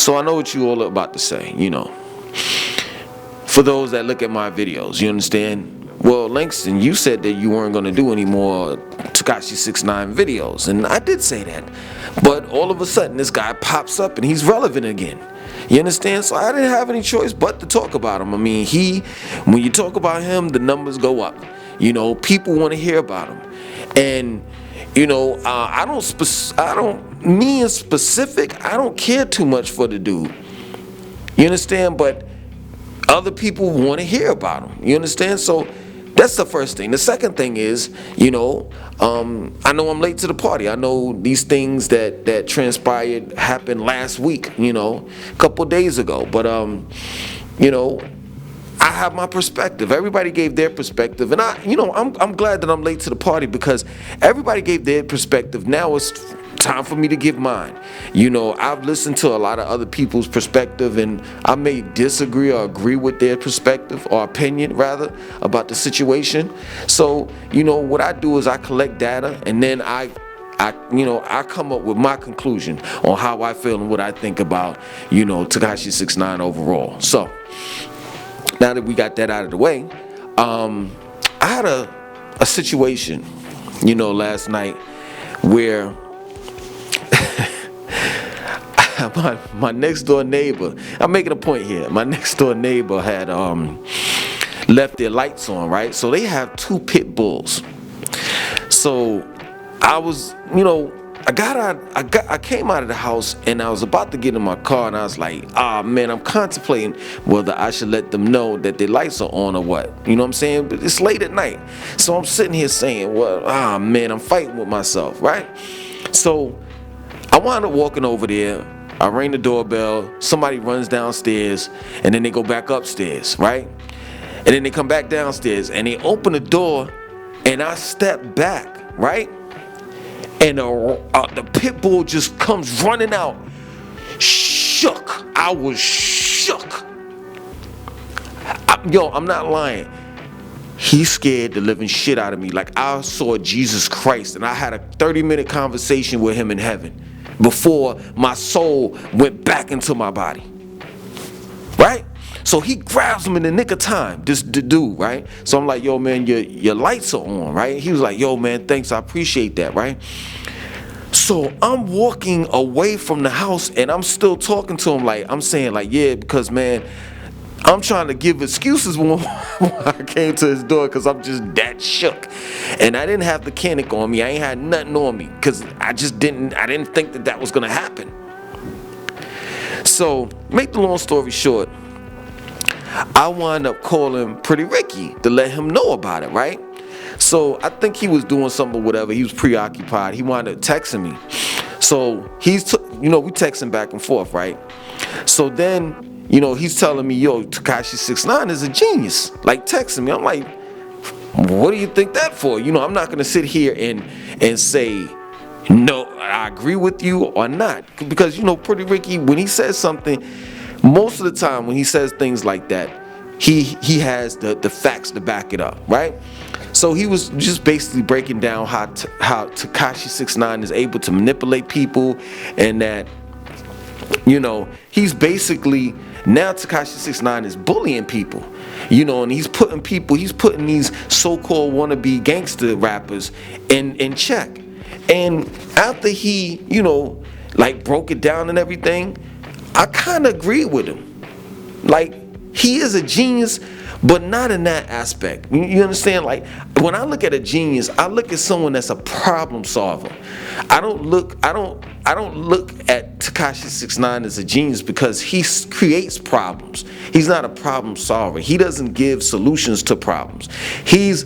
So I know what you all are about to say, For those that look at my videos, you understand? Well, Langston, you said that you weren't going to do any more Tekashi 6ix9ine videos, and I did say that. But all of a sudden, this guy pops up and he's relevant again. You understand? So I didn't have any choice but to talk about him. I mean, when you talk about him, the numbers go up. People want to hear about him. And, I don't care too much for the dude. You understand? But other people want to hear about him. You understand? So that's the first thing. The second thing is, I know I'm late to the party. I know these things that transpired happened last week, a couple days ago. But, I have my perspective. Everybody gave their perspective. And I'm glad that I'm late to the party because everybody gave their perspective. Now it's time for me to give mine. I've listened to a lot of other people's perspective, and I may disagree or agree with their perspective or opinion rather about the situation. So, what I do is I collect data, and then I come up with my conclusion on how I feel and what I think about, Tekashi 6ix9ine overall. So, now that we got that out of the way, I had a situation, last night where my next door neighbor, I'm making a point here, my next door neighbor had left their lights on, right? So they have 2 pit bulls. So I was, I came out of the house and I was about to get in my car and I was like, man, I'm contemplating whether I should let them know that their lights are on or what. You know what I'm saying? But it's late at night. So I'm sitting here saying, well, man, I'm fighting with myself, right? So I wound up walking over there. I rang the doorbell. Somebody runs downstairs and then they go back upstairs, right? And then they come back downstairs and they open the door and I step back, right? And the pit bull just comes running out. Shook. I was shook. I'm not lying. He scared the living shit out of me. Like I saw Jesus Christ and I had a 30-minute conversation with him in heaven before my soul went back into my body. Right? So he grabs him in the nick of time, the dude, right? So I'm like, yo, man, your lights are on, right? He was like, yo, man, thanks, I appreciate that, right? So I'm walking away from the house and I'm still talking to him like, I'm saying like, yeah, because, man, I'm trying to give excuses when I came to his door because I'm just that shook. And I didn't have the canic on me. I ain't had nothing on me because I didn't think that was going to happen. So make the long story short, I wound up calling Pretty Ricky to let him know about it, right? So I think he was doing something or whatever. He was preoccupied. He wound up texting me. So we texting back and forth, right? So then, he's telling me, yo, Tekashi 6ix9ine is a genius. Like texting me. I'm like, what do you think that for? I'm not going to sit here and say, no, I agree with you or not. Because, Pretty Ricky, when he says something, most of the time when he says things like that, he has the facts to back it up, right? So he was just basically breaking down how Tekashi 6ix9ine is able to manipulate people, and that, he's basically, now Tekashi 6ix9ine is bullying people, and he's putting these so-called wannabe gangster rappers in check. And after he, broke it down and everything, I kind of agree with him. Like, he is a genius, but not in that aspect. You understand? Like, when I look at a genius, I look at someone that's a problem solver. I don't look at Tekashi 6ix9ine as a genius because he creates problems. He's not a problem solver. He doesn't give solutions to problems. He's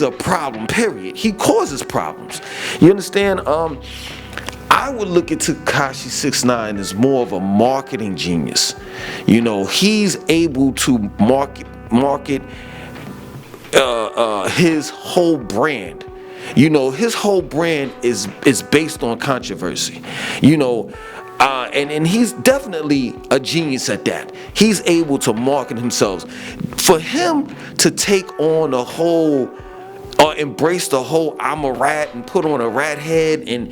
a problem, period. He causes problems. You understand? I would look at Tekashi 6ix9ine as more of a marketing genius. He's able to market his whole brand. His whole brand is based on controversy. And he's definitely a genius at that. He's able to market himself. For him to take on a whole or embrace the whole I'm a rat and put on a rat head and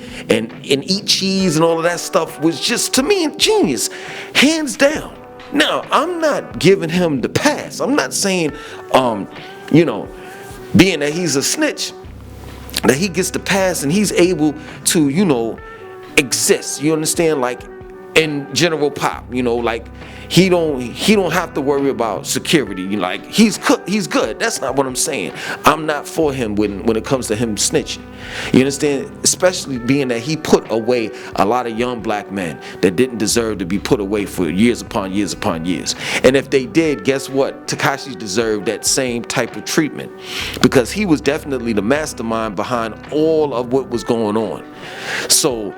eat cheese and all of that stuff was just, to me, genius, hands down. Now, I'm not giving him the pass. I'm not saying, being that he's a snitch, that he gets the pass and he's able to, exist. You understand? Like in general pop, like he don't have to worry about security. Like he's good. That's not what I'm saying. I'm not for him when it comes to him snitching. You understand? Especially being that he put away a lot of young black men that didn't deserve to be put away for years upon years upon years. And if they did, guess what? Tekashi deserved that same type of treatment, because he was definitely the mastermind behind all of what was going on. So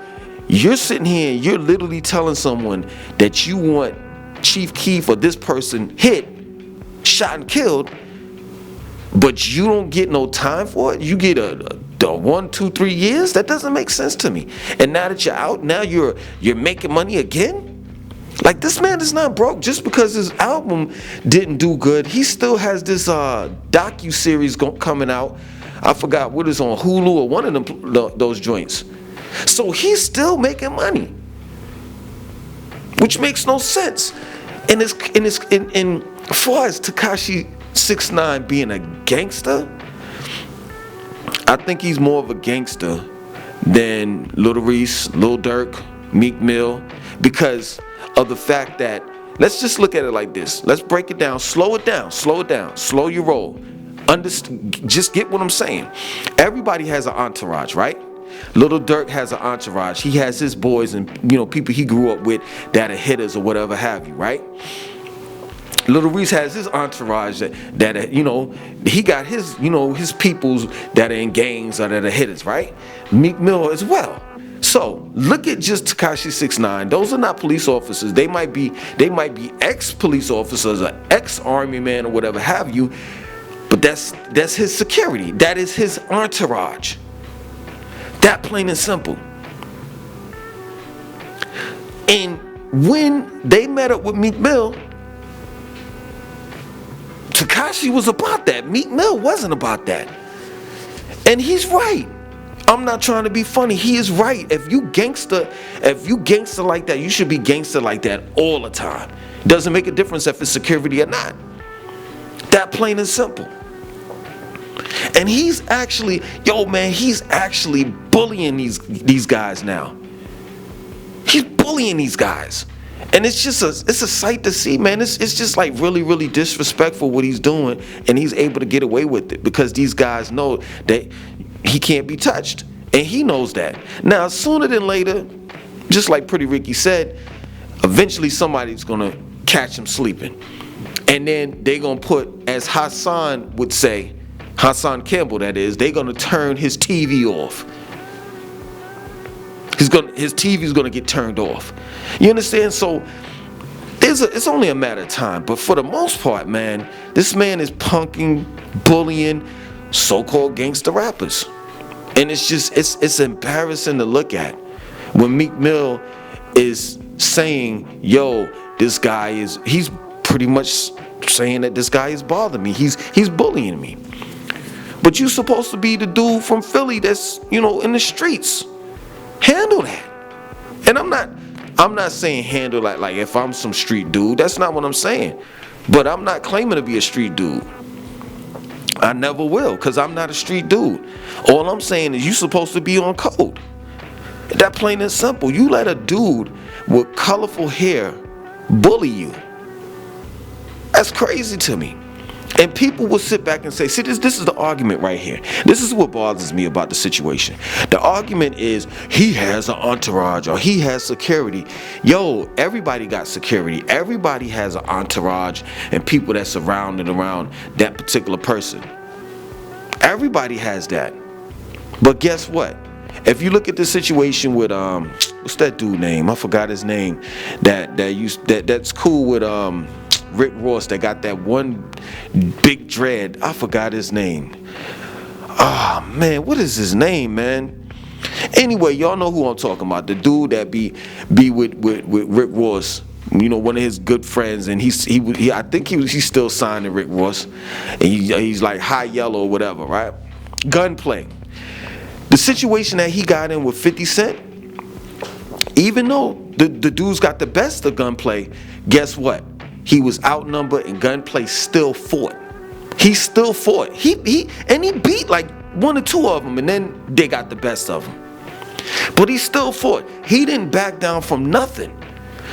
you're sitting here and you're literally telling someone that you want Chief Keef or this person hit, shot and killed, but you don't get no time for it. You get the 1, 2, 3 years. That doesn't make sense to me. And now that you're out, now you're making money again. Like, this man is not broke just because his album didn't do good. He still has this docu-series coming out. I forgot what is on Hulu or one of them those joints. So he's still making money, which makes no sense. And as far as Tekashi 6ix9ine being a gangster, I think he's more of a gangster than Lil Reese, Lil Durk, Meek Mill, because of the fact that, let's just look at it like this. Let's break it down, slow it down, slow your roll. Just get what I'm saying. Everybody has an entourage, right? Little Durk has an entourage. He has his boys and people he grew up with that are hitters or whatever have you, right? Little Reese has his entourage that he got his his peoples that are in gangs or that are hitters, right? Meek Mill as well. So look at just Tekashi 6ix9ine. Those are not police officers. They might be ex-police officers or ex-army man or whatever have you, but that's his security. That is his entourage. That plain and simple. And when they met up with Meek Mill, Tekashi was about that. Meek Mill wasn't about that. And he's right. I'm not trying to be funny. He is right. If you gangster like that, you should be gangster like that all the time. Doesn't make a difference if it's security or not. That plain and simple. And he's actually bullying these guys now. He's bullying these guys. And it's a sight to see, man. It's just like really, really disrespectful what he's doing, and he's able to get away with it because these guys know that he can't be touched. And he knows that. Now, sooner than later, just like Pretty Ricky said, eventually somebody's gonna catch him sleeping. And then they're gonna put, as Hassan would say, Hassan Campbell that is, they're gonna turn his TV off. His TV's gonna get turned off. You understand? So it's only a matter of time. But for the most part, man, this man is punking, bullying so-called gangster rappers. And it's embarrassing to look at when Meek Mill is saying, yo, he's pretty much saying that this guy is bothering me. He's bullying me. But you're supposed to be the dude from Philly that's, in the streets. Handle that. And I'm not saying handle like if I'm some street dude. That's not what I'm saying. But I'm not claiming to be a street dude. I never will, because I'm not a street dude. All I'm saying is you're supposed to be on code. That plain and simple. You let a dude with colorful hair bully you. That's crazy to me. And people will sit back and say, see, this is the argument right here. This is what bothers me about the situation. The argument is he has an entourage or he has security. Yo, everybody got security. Everybody has an entourage and people that surrounded around that particular person. Everybody has that. But guess what? If you look at the situation with what's that dude name? I forgot his name. That's cool with Rick Ross, that got that one big dread. I forgot his name. Ah, man, what is his name, man? Anyway, y'all know who I'm talking about. The dude that be with Rick Ross. One of his good friends, and I think he's still signed to Rick Ross, and he's like High Yellow or whatever, right? gunplay. The situation that he got in with 50 Cent, even though the dudes got the best of gunplay, guess what? He was outnumbered and gunplay still fought. He still fought. He beat like one or two of them, and then they got the best of him. But he still fought. He didn't back down from nothing.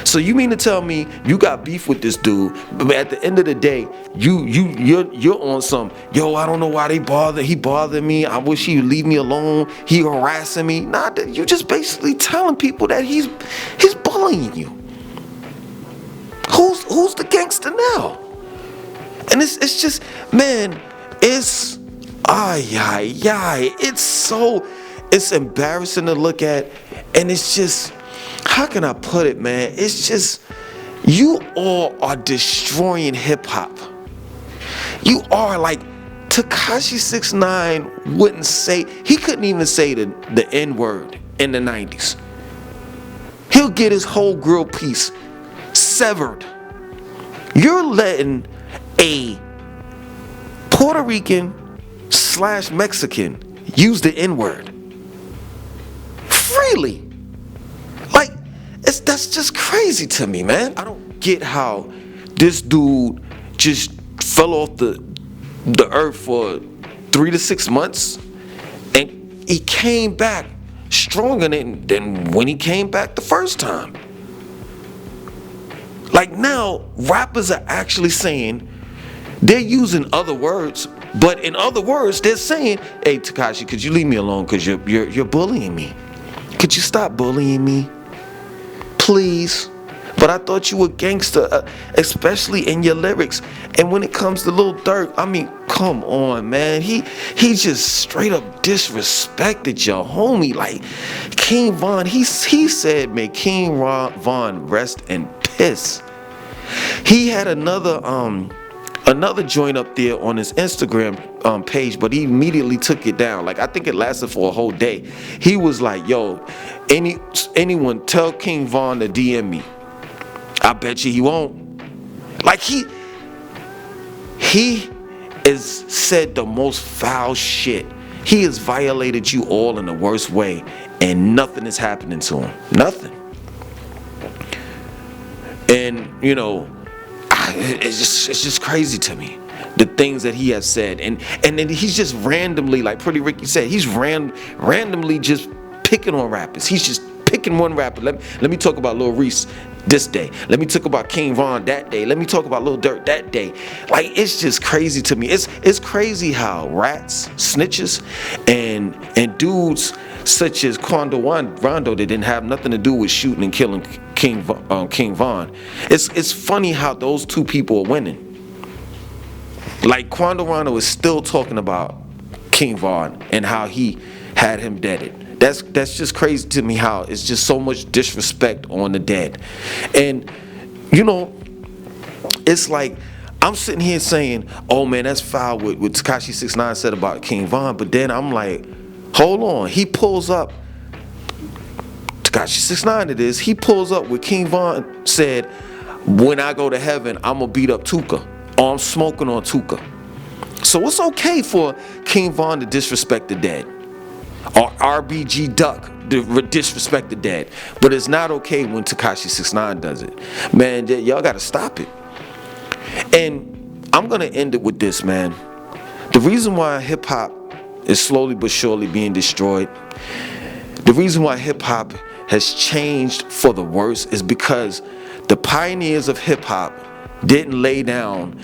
So you mean to tell me you got beef with this dude, but at the end of the day, you're on some, yo, I don't know why he bothered me. I wish he would leave me alone. He harassing me. Nah, you just basically telling people that he's bullying you. Who's the gangster now? And it's just, man, it's it's embarrassing to look at, and it's just, how can I put it, man? It's just, you all are destroying hip hop. You are, like, Tekashi 6ix9ine wouldn't say, he couldn't even say the N-word in the 90s. He'll get his whole grill piece severed. You're letting a Puerto Rican / Mexican use the N-word freely. Like, that's just crazy to me, man. I don't get how this dude just fell off the earth for 3 to 6 months, and he came back stronger than when he came back the first time. Like, now rappers are actually saying, they're using other words, but in other words, they're saying, hey, Tekashi, could you leave me alone, because you're bullying me. Could you stop bullying me? Please. But I thought you were gangster, especially in your lyrics. And when it comes to Lil Durk, I mean, come on, man. He just straight up disrespected your homie. Like, King Von, he said, may King Von rest in piss. He had another joint up there on his Instagram page, but he immediately took it down. Like, I think it lasted for a whole day. He was like, yo, anyone tell King Von to DM me. I bet you he won't. Like, he has said the most foul shit. He has violated you all in the worst way, and nothing is happening to him. Nothing. And, you know, it's just crazy to me, the things that he has said. And then he's just randomly, like Pretty Ricky said, he's randomly just picking on rappers. He's just picking one rapper. Let me talk about Lil Reese this day. Let me talk about King Von that day. Let me talk about Lil Durk that day. Like, it's just crazy to me. It's crazy how rats, snitches, and dudes such as Quando Rondo that didn't have nothing to do with shooting and killing King Von. It's funny how those two people are winning. Like, Quando Rondo is still talking about King Von and how he had him deaded. That's just crazy to me, how it's just so much disrespect on the dead. And, you know, it's like, I'm sitting here saying, oh man, that's foul what Tekashi 6ix9ine said about King Von, but then I'm like, hold on. He pulls up, Tekashi 6ix9ine it is, he pulls up what King Von said, when I go to heaven, I'm gonna beat up Tuka, or I'm smoking on Tuka. So it's okay for King Von to disrespect the dead, or RBG Duck to disrespect the dead, but it's not okay when Tekashi 6ix9ine does it. Man, y'all gotta stop it. And I'm gonna end it with this, man. The reason why hip hop is slowly but surely being destroyed, the reason why hip hop has changed for the worse, is because the pioneers of hip hop didn't lay down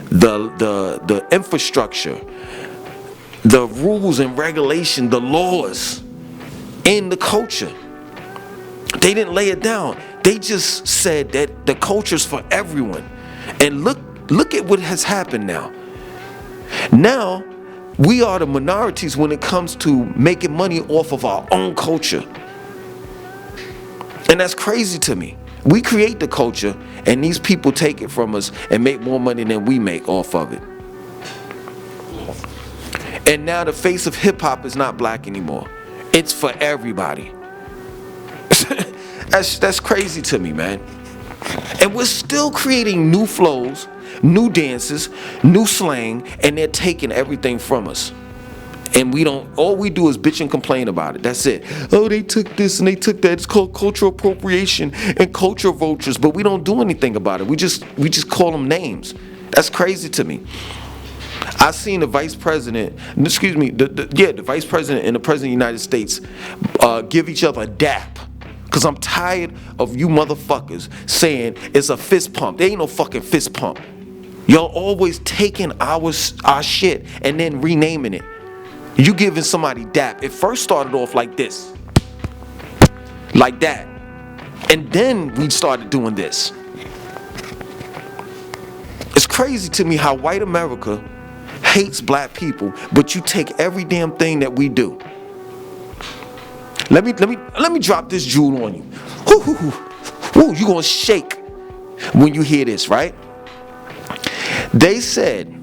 the infrastructure, the rules and regulation, the laws in the culture. They didn't lay it down. They just said that the culture's for everyone. And look at what has happened now. Now, we are the minorities when it comes to making money off of our own culture. And that's crazy to me. We create the culture, and these people take it from us and make more money than we make off of it. And now the face of hip hop is not black anymore. It's for everybody. That's crazy to me, man. And we're still creating new flows, new dances, new slang, and they're taking everything from us. And we don't, all we do is bitch and complain about it. That's it. Oh, they took this and they took that. It's called cultural appropriation and culture vultures, but we don't do anything about it. We just call them names. That's crazy to me. I seen the vice president, the vice president and the president of the United States give each other a dap. Cause I'm tired of you motherfuckers saying it's a fist pump. There ain't no fucking fist pump. Y'all always taking our shit and then renaming it. You giving somebody dap. It first started off like this. Like that. And then we started doing this. It's crazy to me how white America hates black people, but you take every damn thing that we do. Let me drop this jewel on you. Woo, you gonna shake when you hear this, right? They said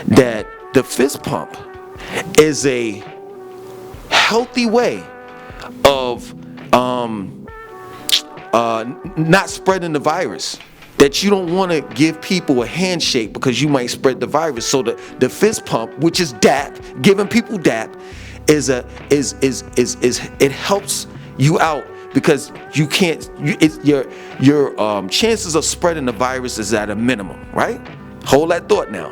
that the fist pump is a healthy way of not spreading the virus. That you don't want to give people a handshake because you might spread the virus. So the fist pump, which is dap, giving people dap, it helps you out because you can't. Your chances of spreading the virus is at a minimum, right? Hold that thought now.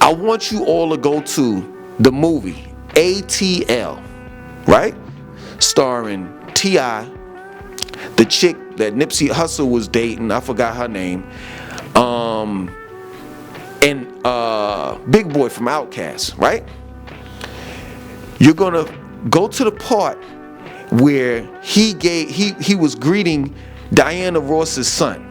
I want you all to go to the movie ATL, right? Starring T.I., the chick that Nipsey Hussle was dating, I forgot her name, and Big Boy from Outkast, right? You're gonna go to the part where he was greeting Diana Ross's son.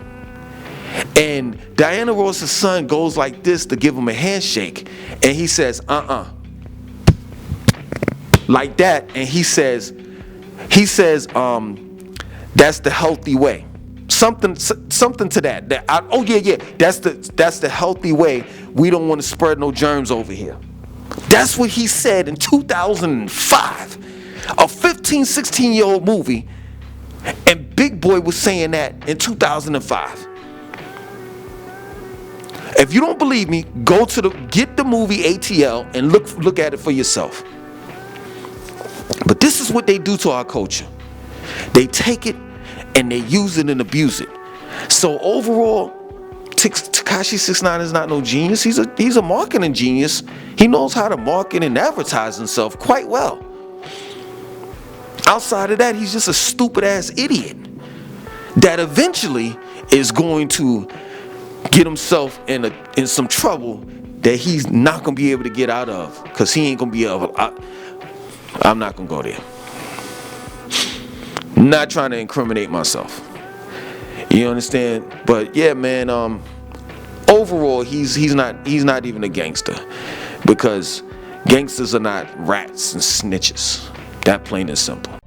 And Diana Ross's son goes like this to give him a handshake, and he says, like that, and he says, that's the healthy way. Something to that. That's the healthy way. We don't want to spread no germs over here. That's what he said in 2005. A 15, 16-year-old movie, and Big Boy was saying that in 2005. If you don't believe me, get the movie ATL and look at it for yourself. But this is what they do to our culture. They take it and they use it and abuse it. So overall, Tekashi 6ix9ine is not no genius. He's a marketing genius. He knows how to market and advertise himself quite well. Outside of that, he's just a stupid ass idiot that eventually is going to get himself in some trouble that he's not gonna be able to get out of, because he ain't gonna be able. I'm not gonna go there. Not trying to incriminate myself. You understand? But yeah, man. Overall, he's not even a gangster, because gangsters are not rats and snitches. That plain and simple.